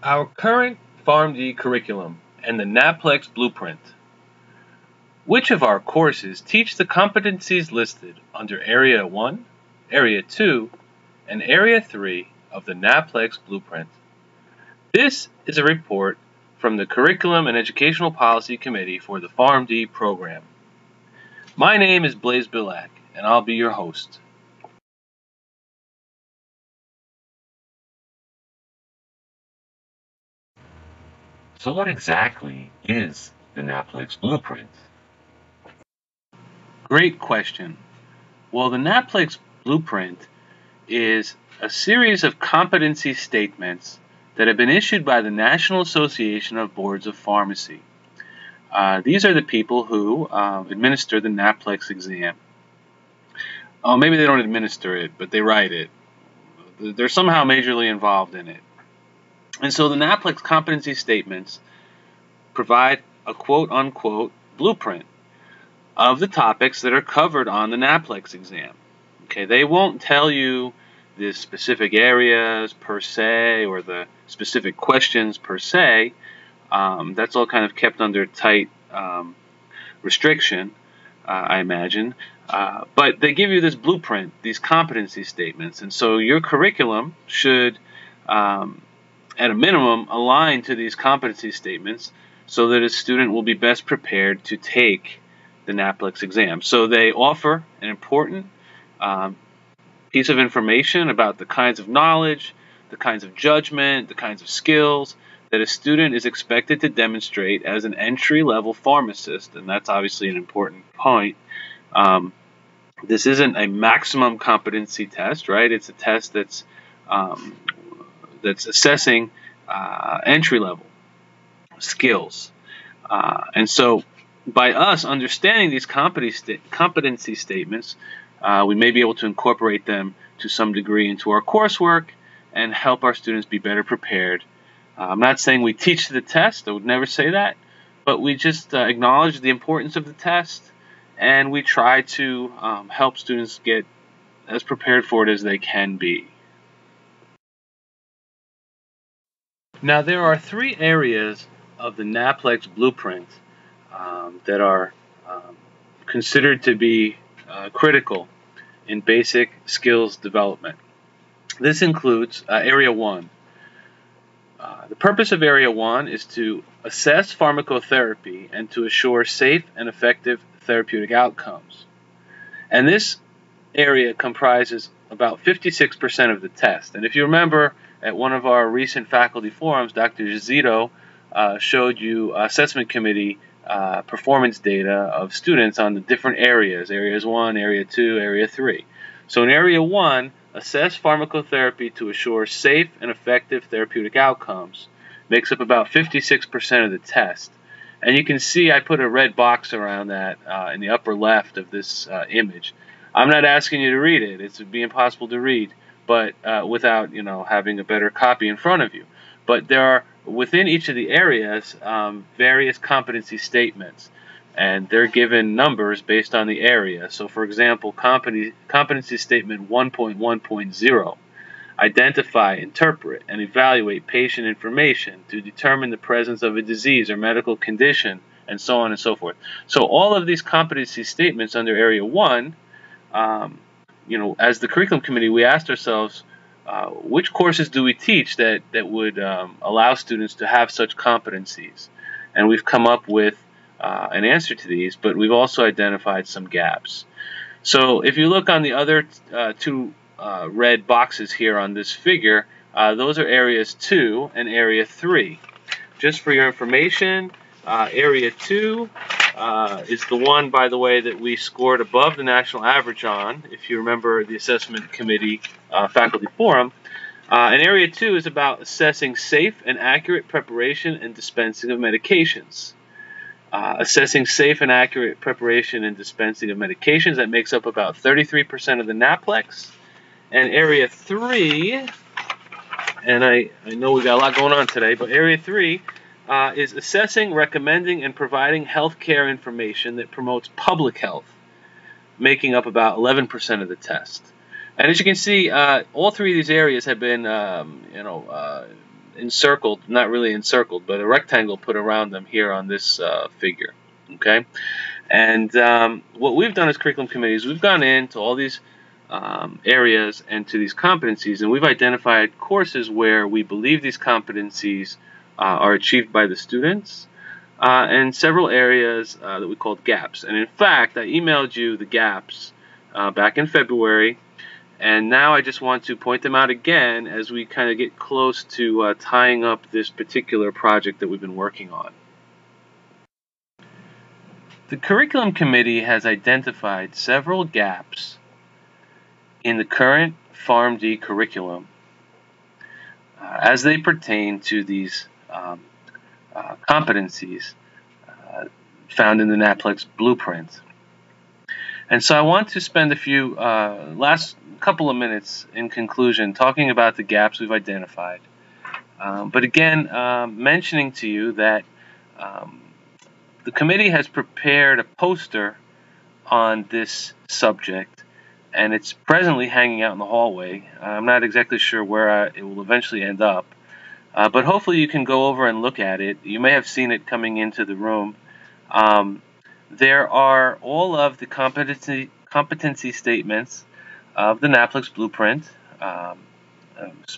Our current Pharm.D curriculum and the Naplex blueprint. Which of our courses teach the competencies listed under Area 1, Area 2, and Area 3 of the Naplex blueprint? This is a report from the Curriculum and Educational Policy Committee for the Pharm.D program. My name is Blaise Billack, and I'll be your host. So what exactly is the Naplex blueprint? Great question. Well, the Naplex blueprint is a series of competency statements that have been issued by the National Association of Boards of Pharmacy. These are the people who administer the Naplex exam. Oh, maybe they don't administer it, but they write it. They're somehow majorly involved in it. And so the Naplex competency statements provide a quote-unquote blueprint of the topics that are covered on the Naplex exam. Okay, they won't tell you the specific areas per se or the specific questions per se. That's all kind of kept under tight restriction, I imagine. But they give you this blueprint, these competency statements, and so your curriculum should, at a minimum, align to these competency statements so that a student will be best prepared to take the Naplex exam. So they offer an important piece of information about the kinds of knowledge, the kinds of judgment, the kinds of skills that a student is expected to demonstrate as an entry-level pharmacist, and that's obviously an important point. This isn't a maximum competency test, right? It's a test that's assessing entry-level skills, and so by us understanding these competency statements, we may be able to incorporate them to some degree into our coursework and help our students be better prepared. I'm not saying we teach the test, I would never say that, but we just acknowledge the importance of the test, and we try to help students get as prepared for it as they can be. Now, there are three areas of the Naplex blueprint that are considered to be critical in basic skills development. This includes Area 1. The purpose of Area 1 is to assess pharmacotherapy and to assure safe and effective therapeutic outcomes. And this area comprises about 56% of the test. And if you remember, at one of our recent faculty forums, Dr. Zito showed you assessment committee performance data of students on the different areas, Areas 1, Area 2, Area 3. So in Area 1, assess pharmacotherapy to assure safe and effective therapeutic outcomes makes up about 56% of the test. And you can see I put a red box around that in the upper left of this image. I'm not asking you to read it. It would be impossible to read, but without having a better copy in front of you. But there are, within each of the areas, various competency statements, and they're given numbers based on the area. So, for example, competency statement 1.1.0, identify, interpret, and evaluate patient information to determine the presence of a disease or medical condition, and so on and so forth. So all of these competency statements under Area 1, as the curriculum committee, we asked ourselves, which courses do we teach that would allow students to have such competencies? And we've come up with an answer to these, but we've also identified some gaps. So if you look on the other two red boxes here on this figure, those are Areas 2 and Area 3. Just for your information, Area 2 is the one, by the way, that we scored above the national average on, if you remember the assessment committee faculty forum. And Area 2 is about assessing safe and accurate preparation and dispensing of medications. Assessing safe and accurate preparation and dispensing of medications, that makes up about 33% of the Naplex. And Area 3, and I know we've got a lot going on today, but Area 3 is assessing, recommending, and providing healthcare information that promotes public health, making up about 11% of the test. And as you can see, all three of these areas have been, encircled, not really encircled, but a rectangle put around them here on this figure. Okay, and what we've done as curriculum committees, we've gone into all these areas and to these competencies, and we've identified courses where we believe these competencies are achieved by the students, and several areas that we called gaps. And in fact, I emailed you the gaps back in February, and now I just want to point them out again as we kind of get close to tying up this particular project that we've been working on. The Curriculum Committee has identified several gaps in the current Pharm.D curriculum as they pertain to these competencies found in the Naplex blueprint. And so I want to spend a few last couple of minutes in conclusion talking about the gaps we've identified. But again, mentioning to you that the committee has prepared a poster on this subject, and it's presently hanging out in the hallway. I'm not exactly sure where it will eventually end up, but hopefully you can go over and look at it. You may have seen it coming into the room. There are all of the competency statements of the Naplex blueprint,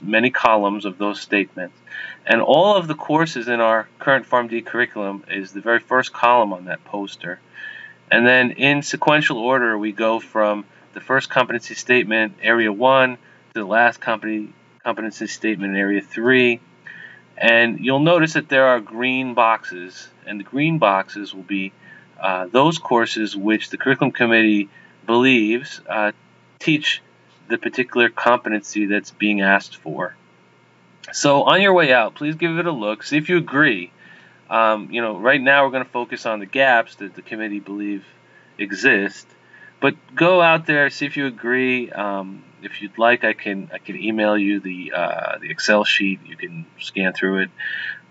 many columns of those statements. And all of the courses in our current Pharm.D curriculum is the very first column on that poster. And then in sequential order, we go from the first competency statement, Area 1, to the last competency statement in Area 3. And you'll notice that there are green boxes, and the green boxes will be those courses which the Curriculum Committee believes teach the particular competency that's being asked for. So on your way out, please give it a look, see if you agree. Right now we're going to focus on the gaps that the committee believe exist, but go out there, see if you agree. If you'd like, I can email you the Excel sheet. You can scan through it,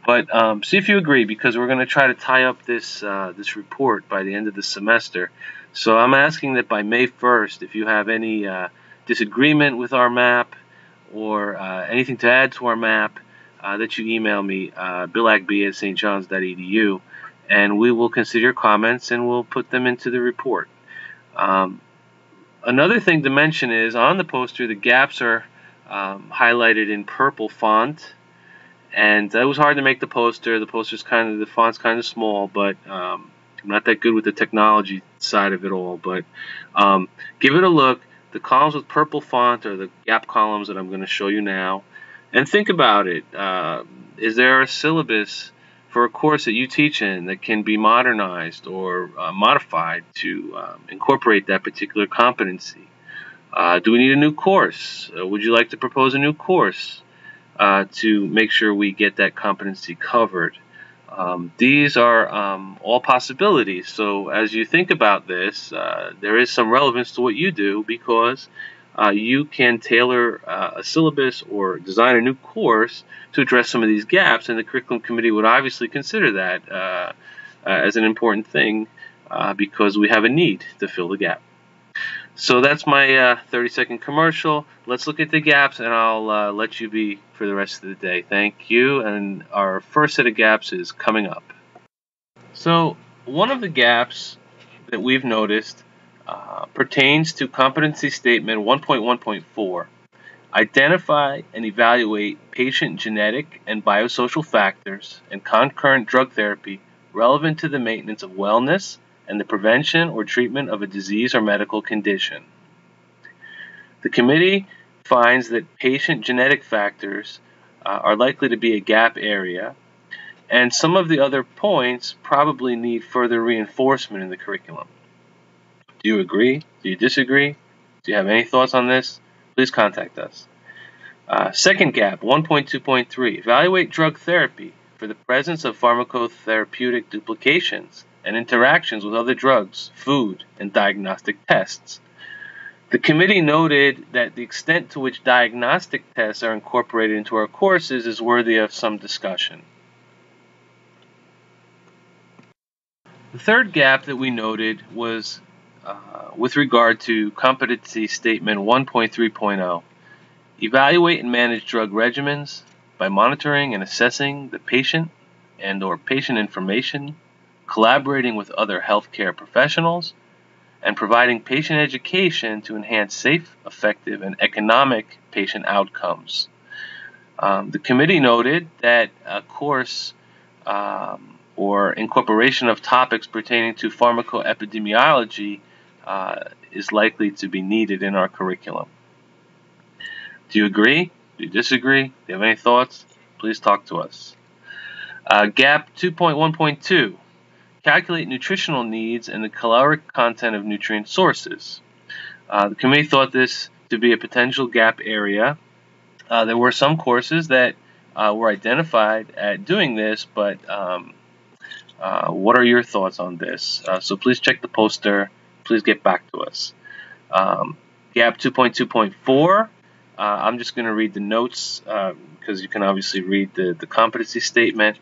but see if you agree, because we're going to try to tie up this report by the end of the semester. So I'm asking that by May 1st, if you have any disagreement with our map or anything to add to our map, that you email me, billagb@stjohns.edu, and we will consider your comments and we'll put them into the report. Another thing to mention is on the poster, the gaps are highlighted in purple font, and it was hard to make the poster. The font's kind of small, but I'm not that good with the technology side of it all. But give it a look. The columns with purple font are the gap columns that I'm going to show you now. And think about it. Is there a syllabus for a course that you teach in that can be modernized or modified to incorporate that particular competency? Do we need a new course? Would you like to propose a new course to make sure we get that competency covered? These are all possibilities. So as you think about this, there is some relevance to what you do, because you can tailor a syllabus or design a new course to address some of these gaps, and the Curriculum Committee would obviously consider that as an important thing because we have a need to fill the gap. So that's my 30-second commercial. Let's look at the gaps, and I'll let you be for the rest of the day. Thank you, and our first set of gaps is coming up. So one of the gaps that we've noticed pertains to Competency Statement 1.1.4. Identify and evaluate patient genetic and biosocial factors and concurrent drug therapy relevant to the maintenance of wellness and the prevention or treatment of a disease or medical condition. The committee finds that patient genetic factors are likely to be a gap area, and some of the other points probably need further reinforcement in the curriculum. Do you agree? Do you disagree? Do you have any thoughts on this? Please contact us. Second gap, 1.2.3, evaluate drug therapy for the presence of pharmacotherapeutic duplications and interactions with other drugs, food, and diagnostic tests. The committee noted that the extent to which diagnostic tests are incorporated into our courses is worthy of some discussion. The third gap that we noted was with regard to Competency Statement 1.3.0. Evaluate and manage drug regimens, by monitoring and assessing the patient and/or patient information, collaborating with other healthcare professionals, and providing patient education to enhance safe, effective, and economic patient outcomes. The committee noted that a course or incorporation of topics pertaining to pharmacoepidemiology is likely to be needed in our curriculum. Do you agree? Do you disagree? Do you have any thoughts? Please talk to us. GAP 2.1.2. Calculate nutritional needs and the caloric content of nutrient sources. The committee thought this to be a potential gap area. There were some courses that were identified at doing this, but what are your thoughts on this? So please check the poster. Please get back to us. GAP 2.2.4. I'm just going to read the notes because you can obviously read the competency statement.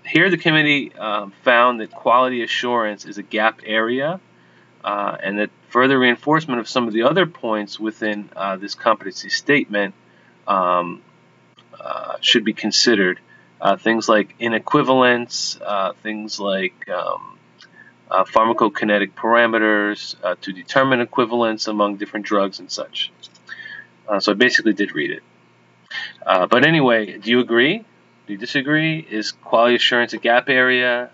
Here the committee found that quality assurance is a gap area and that further reinforcement of some of the other points within this competency statement should be considered. Things like inequivalence, things like pharmacokinetic parameters to determine equivalence among different drugs and such. So I basically did read it. But anyway, do you agree? Do you disagree? Is quality assurance a gap area?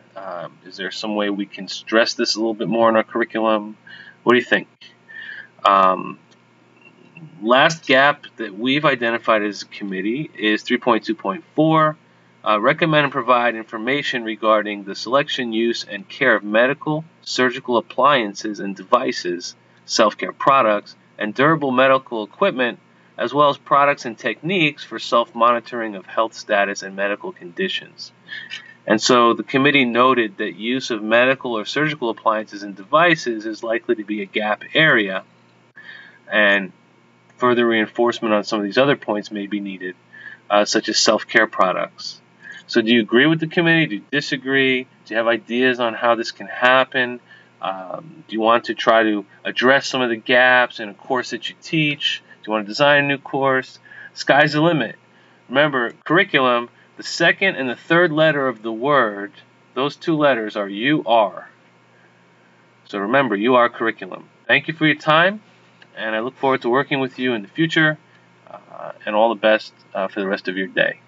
Is there some way we can stress this a little bit more in our curriculum? What do you think? Last gap that we've identified as a committee is 3.2.4. Recommend and provide information regarding the selection, use, and care of medical, surgical appliances and devices, self-care products, and durable medical equipment, as well as products and techniques for self-monitoring of health status and medical conditions. And so the committee noted that use of medical or surgical appliances and devices is likely to be a gap area, and further reinforcement on some of these other points may be needed, such as self-care products. So do you agree with the committee? Do you disagree? Do you have ideas on how this can happen? Do you want to try to address some of the gaps in a course that you teach? Do you want to design a new course? Sky's the limit. Remember, curriculum, the second and the third letter of the word, those two letters are UR. So remember, UR curriculum. Thank you for your time, and I look forward to working with you in the future, and all the best for the rest of your day.